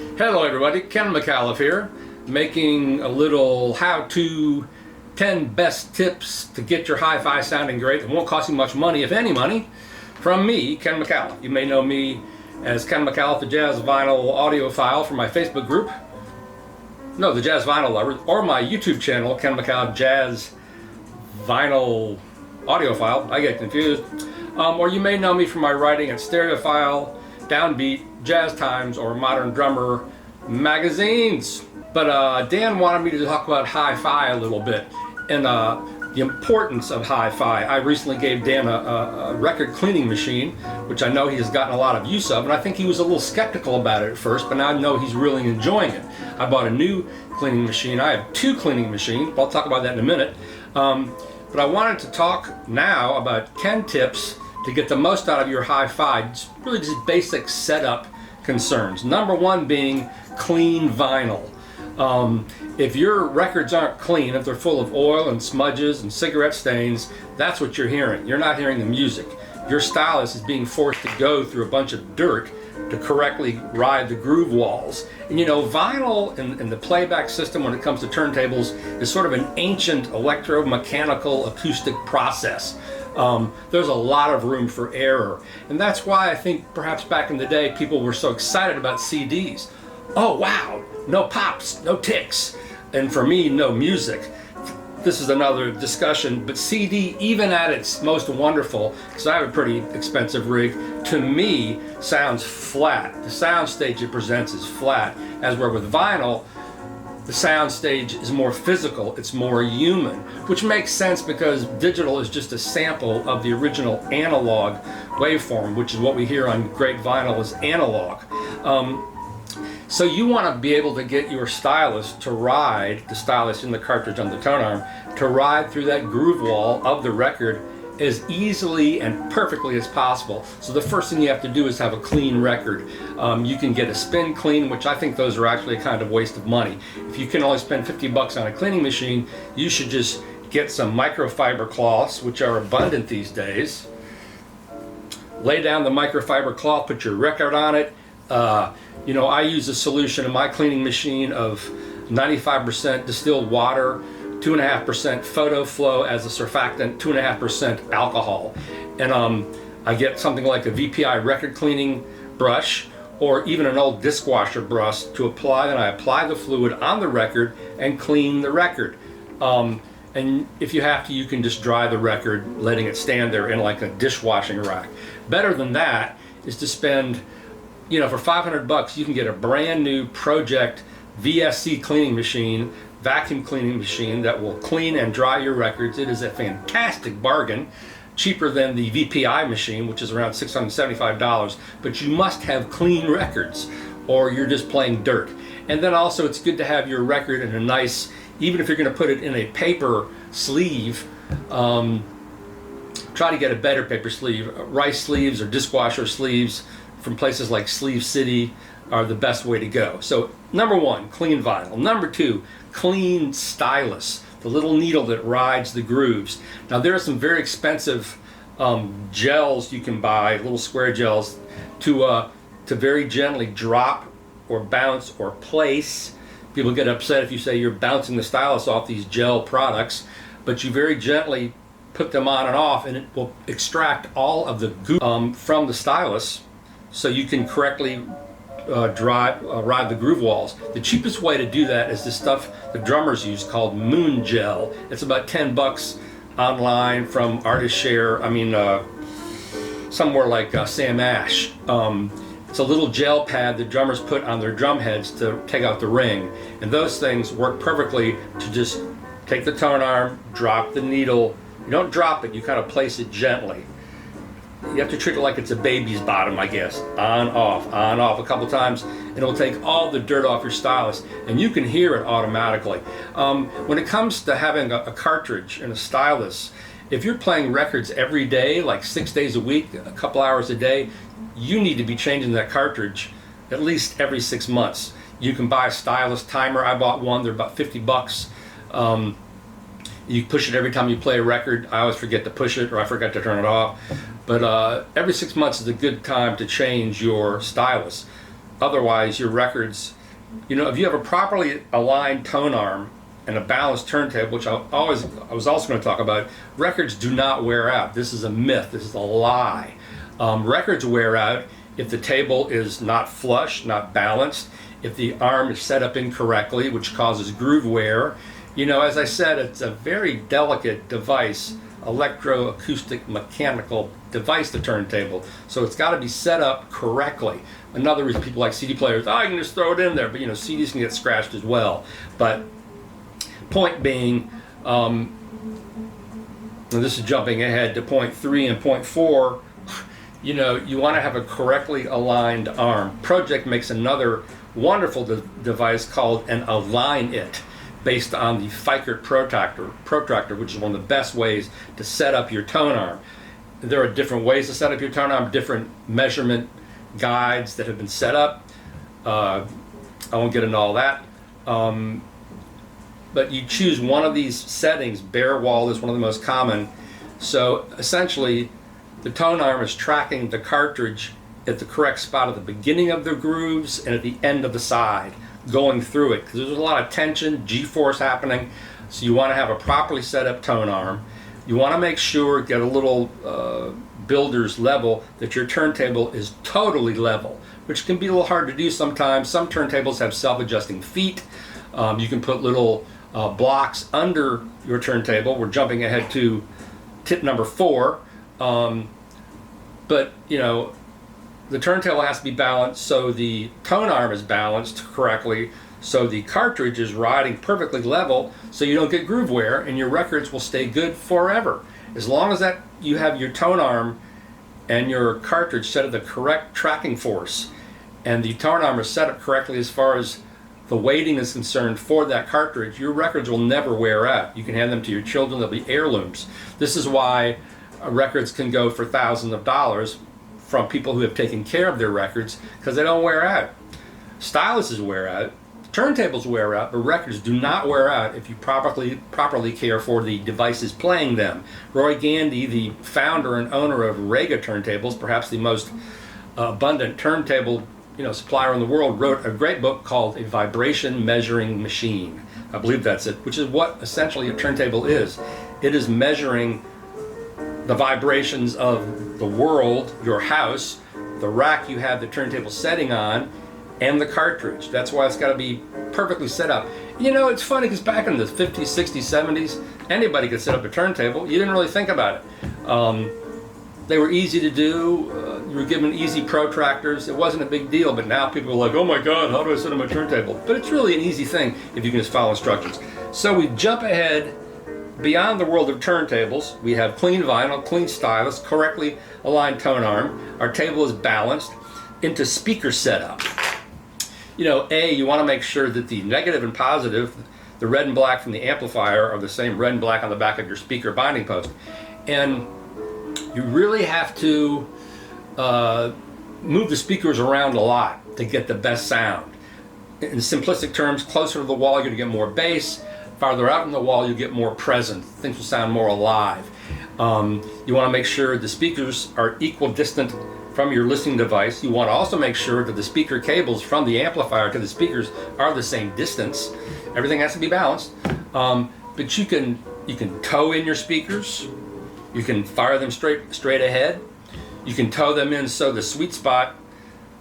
Hello everybody, Ken McAuliffe here, making a little how-to 10 best tips to get your hi-fi sounding great. It won't cost you much money, if any money, from me, Ken McAuliffe. You may know me as Ken McAuliffe, the Jazz Vinyl Audiophile from my Facebook group. No, the Jazz Vinyl Lover, or my YouTube channel, Ken McAuliffe Jazz Vinyl Audiophile. I get confused. Or you may know me from my writing at Stereophile, Downbeat, Jazz Times, or Modern Drummer magazines. But Dan wanted me to talk about hi-fi a little bit and the importance of hi-fi. I recently gave Dan a record cleaning machine, which I know he has gotten a lot of use of, and I think he was a little skeptical about it at first, but now I know he's really enjoying it. I bought a new cleaning machine. I have two cleaning machines, but I'll talk about that in a minute. But I wanted to talk now about 10 tips to get the most out of your hi-fi. It's really just basic setup concerns. Number one being clean vinyl. If your records aren't clean, if they're full of oil and smudges and cigarette stains, that's what you're hearing. You're not hearing the music. Your stylus is being forced to go through a bunch of dirt to correctly ride the groove walls. And you know, vinyl and the playback system when it comes to turntables is sort of an ancient electromechanical acoustic process. There's a lot of room for error. And that's why I think perhaps back in the day people were so excited about CDs. Oh wow, no pops, no ticks. And for me, no music. This is another discussion, but CD, even at its most wonderful, because I have a pretty expensive rig, to me sounds flat. The sound stage it presents is flat, as where with vinyl, the sound stage is more physical, it's more human, which makes sense because digital is just a sample of the original analog waveform, which is what we hear on great vinyl as analog. So you want to be able to get your stylus to ride, the stylus in the cartridge on the tone arm, to ride through that groove wall of the record as easily and perfectly as possible. So the first thing you have to do is have a clean record. You can get a spin clean, which I think those are actually a kind of waste of money. If you can only spend 50 bucks on a cleaning machine, you should just get some microfiber cloths, which are abundant these days. Lay down the microfiber cloth, put your record on it. You know, I use a solution in my cleaning machine of 95% distilled water, 2.5% photo flow as a surfactant, 2.5% alcohol. And I get something like a VPI record cleaning brush or even an old dishwasher brush to apply, and I apply the fluid on the record and clean the record. And if you have to, you can just dry the record, letting it stand there in like a dishwashing rack. Better than that is to spend, you know, for 500 bucks, you can get a brand new Project VSC cleaning machine, vacuum cleaning machine that will clean and dry your records. It is a fantastic bargain, cheaper than the VPI machine, which is around $675, but you must have clean records or you're just playing dirt. And then also it's good to have your record in a nice, even if you're going to put it in a paper sleeve, try to get a better paper sleeve. Rice sleeves or dishwasher sleeves from places like Sleeve City are the best way to go. So number one, clean vinyl. Number two, clean stylus, the little needle that rides the grooves. Now there are some very expensive gels you can buy, little square gels, to very gently drop or bounce or place. People get upset if you say you're bouncing the stylus off these gel products, but you very gently put them on and off and it will extract all of the goo from the stylus so you can correctly ride the groove walls. The cheapest way to do that is the stuff the drummers use called Moon Gel. It's about 10 bucks online from Artist Share, somewhere like Sam Ash. It's a little gel pad the drummers put on their drum heads to take out the ring. And those things work perfectly to just take the tone arm, drop the needle. You don't drop it, you kind of place it gently. You have to treat it like it's a baby's bottom, I guess. On, off a couple times, and it'll take all the dirt off your stylus, and you can hear it automatically. When it comes to having a cartridge and a stylus, if you're playing records every day, like 6 days a week, a couple hours a day, you need to be changing that cartridge at least every 6 months. You can buy a stylus timer. I bought one, they're about 50 bucks. You push it every time you play a record. I always forget to push it or I forgot to turn it off. But every 6 months is a good time to change your stylus. Otherwise, your records, if you have a properly aligned tone arm and a balanced turntable, which I was also going to talk about, records do not wear out. This is a myth. This is a lie. Records wear out if the table is not flush, not balanced, if the arm is set up incorrectly, which causes groove wear. As I said, it's a very delicate device, electroacoustic mechanical device, the turntable. So it's got to be set up correctly. Another reason people like CD players, I can just throw it in there, but CDs can get scratched as well. But point being, and this is jumping ahead to point 3 and point 4, you want to have a correctly aligned arm. Project makes another wonderful device called an Align-It, based on the Fikert protractor, which is one of the best ways to set up your tone arm. There are different ways to set up your tone arm, different measurement guides that have been set up. I won't get into all that. But you choose one of these settings. Bare wall is one of the most common. So essentially, the tone arm is tracking the cartridge at the correct spot at the beginning of the grooves and at the end of the side, going through it, because there's a lot of tension, G-force happening. So you want to have a properly set up tone arm. You want to make sure, get a little builder's level, that your turntable is totally level, which can be a little hard to do sometimes. Some turntables have self-adjusting feet. You can put little blocks under your turntable. We're jumping ahead to tip number 4. But the turntable has to be balanced so the tone arm is balanced correctly, so the cartridge is riding perfectly level, so you don't get groove wear, and your records will stay good forever. As long as that you have your tone arm and your cartridge set at the correct tracking force, and the tone arm is set up correctly as far as the weighting is concerned for that cartridge, your records will never wear out. You can hand them to your children, they'll be heirlooms. This is why records can go for thousands of dollars from people who have taken care of their records, because they don't wear out. Styluses wear out, turntables wear out, but records do not wear out if you properly care for the devices playing them. Roy Gandy, the founder and owner of Rega turntables, perhaps the most abundant turntable supplier in the world, wrote a great book called A Vibration Measuring Machine. I believe that's it, which is what essentially a turntable is. It is measuring the vibrations of the world, your house, the rack you have the turntable setting on, and the cartridge. That's why it's got to be perfectly set up. It's funny because back in the 50s, 60s, 70s, anybody could set up a turntable. You didn't really think about it. They were easy to do. You were given easy protractors. It wasn't a big deal, but now people are like, oh my God, how do I set up my turntable? But it's really an easy thing if you can just follow instructions. So we jump ahead beyond the world of turntables. We have clean vinyl, clean stylus, correctly aligned tone arm. Our table is balanced into speaker setup. You want to make sure that the negative and positive, the red and black from the amplifier, are the same red and black on the back of your speaker binding post. And you really have to move the speakers around a lot to get the best sound. In simplistic terms, closer to the wall, you're going to get more bass. Farther out from the wall, you get more present. Things will sound more alive. You want to make sure the speakers are equidistant from your listening device. You want to also make sure that the speaker cables from the amplifier to the speakers are the same distance. Everything has to be balanced. But you can toe in your speakers. You can fire them straight ahead. You can toe them in so the sweet spot,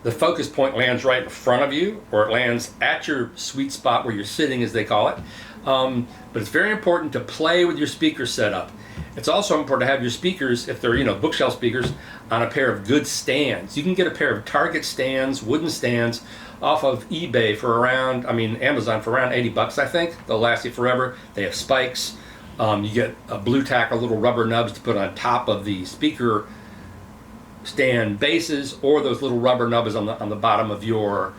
the focus point, lands right in front of you, or it lands at your sweet spot where you're sitting, as they call it. But it's very important to play with your speaker setup. It's also important to have your speakers, if they're bookshelf speakers, on a pair of good stands. You can get a pair of Target stands, wooden stands, off of eBay for around, Amazon for around $80, I think. They'll last you forever. They have spikes. You get a blue tack or little rubber nubs to put on top of the speaker stand bases, or those little rubber nubs on the bottom of your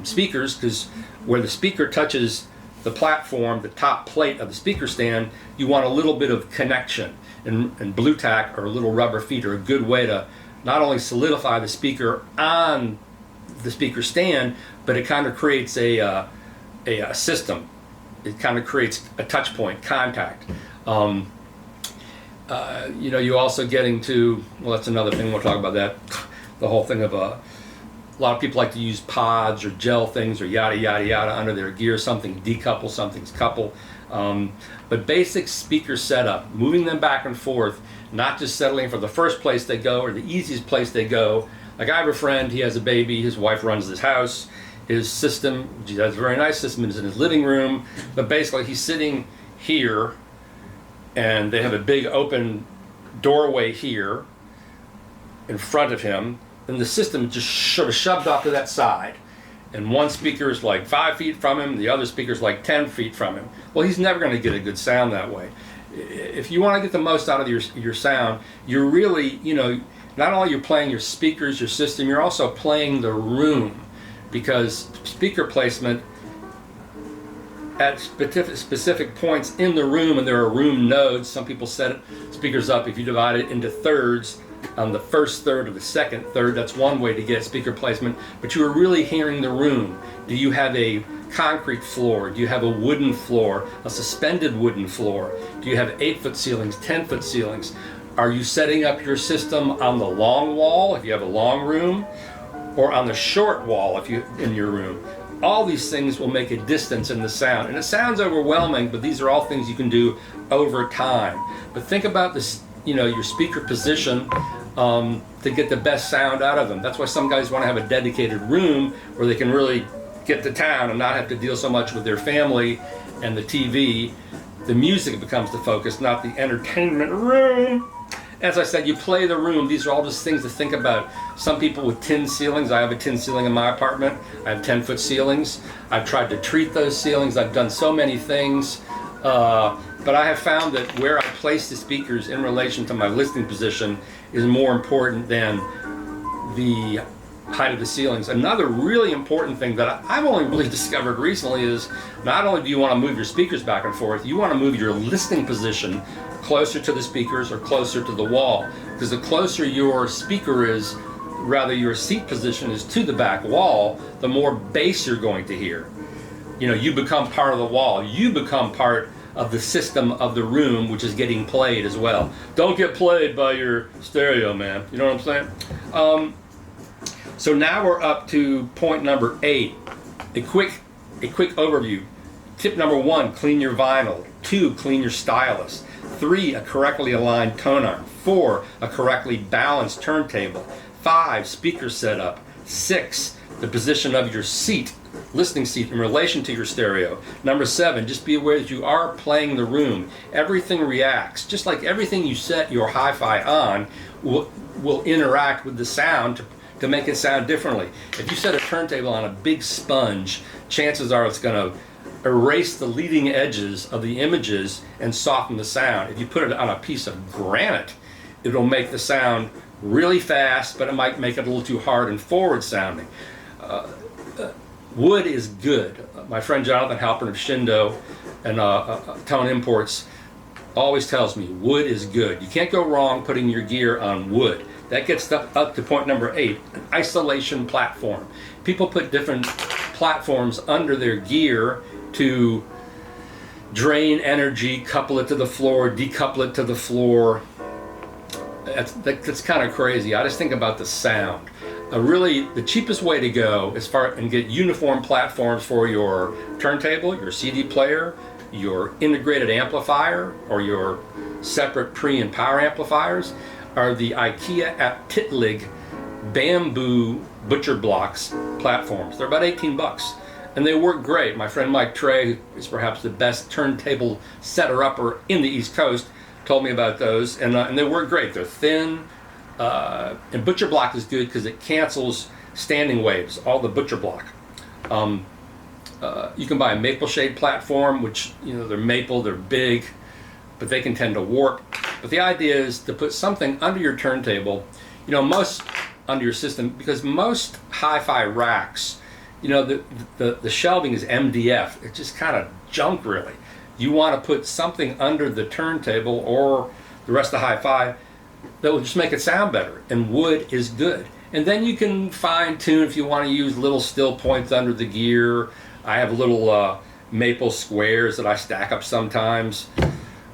speakers, because where the speaker touches the platform, the top plate of the speaker stand, you want a little bit of connection. And blue tack or little rubber feet are a good way to not only solidify the speaker on the speaker stand, but it kind of creates a system. It kind of creates a touch point, contact. You also getting to, well, that's another thing, we'll talk about that, the whole thing of lot of people like to use pods or gel things or yada yada yada under their gear. Something decouple, something's couple. But basic speaker setup, moving them back and forth, not just settling for the first place they go or the easiest place they go. Like I have a friend, he has a baby, his wife runs this house. His system, he has a very nice system, is in his living room, but basically he's sitting here and they have a big open doorway here in front of him, and the system just sort of shoved off to that side. And one speaker is like 5 feet from him, the other speaker is like 10 feet from him. Well, he's never going to get a good sound that way. If you want to get the most out of your sound, you're really, not only you're playing your speakers, your system, you're also playing the room, because speaker placement at specific points in the room, and there are room nodes. Some people set speakers up, if you divide it into thirds, on the first third or the second third, that's one way to get speaker placement, but you are really hearing the room. Do you have a concrete floor? Do you have a wooden floor, a suspended wooden floor? Do you have 8-foot ceilings, 10-foot ceilings? Are you setting up your system on the long wall if you have a long room, or on the short wall if you in your room? All these things will make a distance in the sound, and it sounds overwhelming, but these are all things you can do over time. But think about this, your speaker position to get the best sound out of them. That's why some guys want to have a dedicated room where they can really get to town and not have to deal so much with their family and the TV. The music becomes the focus, not the entertainment room. As I said, you play the room. These are all just things to think about. Some people with tin ceilings. I have a tin ceiling in my apartment. I have 10-foot ceilings. I've tried to treat those ceilings. I've done so many things. But I have found that where I place the speakers in relation to my listening position is more important than the height of the ceilings. Another really important thing that I've only really discovered recently is not only do you want to move your speakers back and forth, you want to move your listening position closer to the speakers or closer to the wall. Because the closer your speaker is, rather your seat position is to the back wall, the more bass you're going to hear. You become part of the wall. You become part of the system of the room, which is getting played as well. Don't get played by your stereo, man. You know what I'm saying? So now we're up to point number 8. A quick overview. Tip number 1, clean your vinyl. 2, clean your stylus. 3, a correctly aligned tone arm. 4, a correctly balanced turntable. 5, speaker setup. 6, the position of your seat, listening seat, in relation to your stereo. Number 7, just be aware that you are playing the room. Everything reacts. Just like everything you set your hi-fi on will interact with the sound to make it sound differently. If you set a turntable on a big sponge, chances are it's going to erase the leading edges of the images and soften the sound. If you put it on a piece of granite, it'll make the sound really fast, but it might make it a little too hard and forward sounding. Wood is good. My friend Jonathan Halpern of Shindo and Tone Imports always tells me wood is good. You can't go wrong putting your gear on wood. That gets up to point number 8, an isolation platform. People put different platforms under their gear to drain energy, couple it to the floor, decouple it to the floor. That's kind of crazy. I just think about the sound. Really, the cheapest way to go as far and get uniform platforms for your turntable, your CD player, your integrated amplifier, or your separate pre and power amplifiers are the IKEA at Titlig bamboo butcher blocks platforms. They're about 18 bucks. And they work great. My friend Mike Trey, who is perhaps the best turntable setter-upper in the East Coast, told me about those, and they work great. They're thin, and butcher block is good because it cancels standing waves, all the butcher block. You can buy a maple shade platform, which, they're maple, they're big, but they can tend to warp. But the idea is to put something under your turntable, most under your system, because most hi-fi racks, the shelving is MDF. It's just kind of junk, really. You want to put something under the turntable or the rest of the hi-fi that will just make it sound better, and wood is good. And then you can fine-tune if you want to use little still points under the gear. I have little maple squares that I stack up sometimes.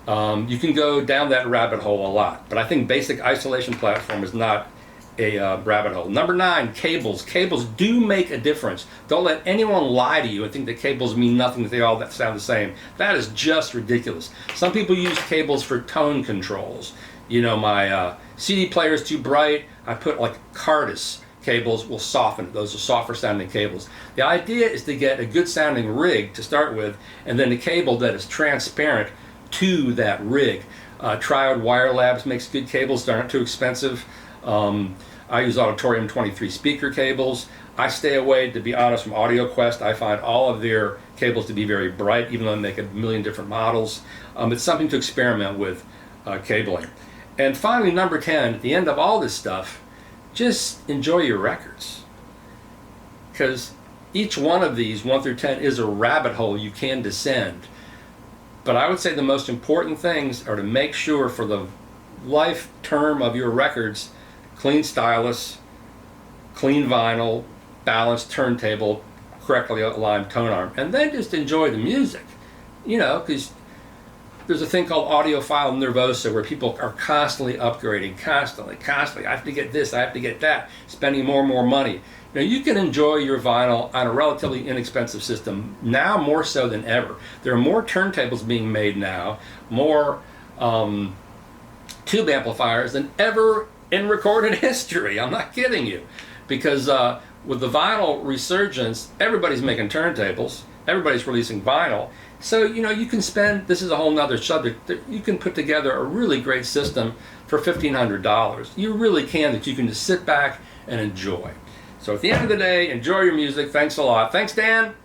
You can go down that rabbit hole a lot, but I think basic isolation platform is not rabbit hole. Number 9, cables. Cables do make a difference. Don't let anyone lie to you and think that cables mean nothing, that they all sound the same. That is just ridiculous. Some people use cables for tone controls. You know, my CD player is too bright. I put like Cardis cables will soften it. Those are softer sounding cables. The idea is to get a good sounding rig to start with, and then a cable that is transparent to that rig. Triode Wire Labs makes good cables. They aren't too expensive. I use Auditorium 23 speaker cables. I stay away, to be honest, from AudioQuest. I find all of their cables to be very bright, even though they make a million different models. It's something to experiment with, cabling. And finally, number 10, at the end of all this stuff, just enjoy your records. Because each one of these, 1 through 10, is a rabbit hole you can descend. But I would say the most important things are to make sure for the life term of your records, clean stylus, clean vinyl, balanced turntable, correctly aligned tone arm, and then just enjoy the music. You know, because there's a thing called audiophile nervosa where people are constantly upgrading, constantly. I have to get this, I have to get that, spending more and more money. Now, you can enjoy your vinyl on a relatively inexpensive system, now more so than ever. There are more turntables being made now, more tube amplifiers than ever in recorded history. I'm not kidding you. Because with the vinyl resurgence, everybody's making turntables, everybody's releasing vinyl. So, you know, you can spend, this is a whole nother subject, you can put together a really great system for $1,500. You really can, that you can just sit back and enjoy. So at the end of the day, enjoy your music. Thanks a lot. Thanks, Dan.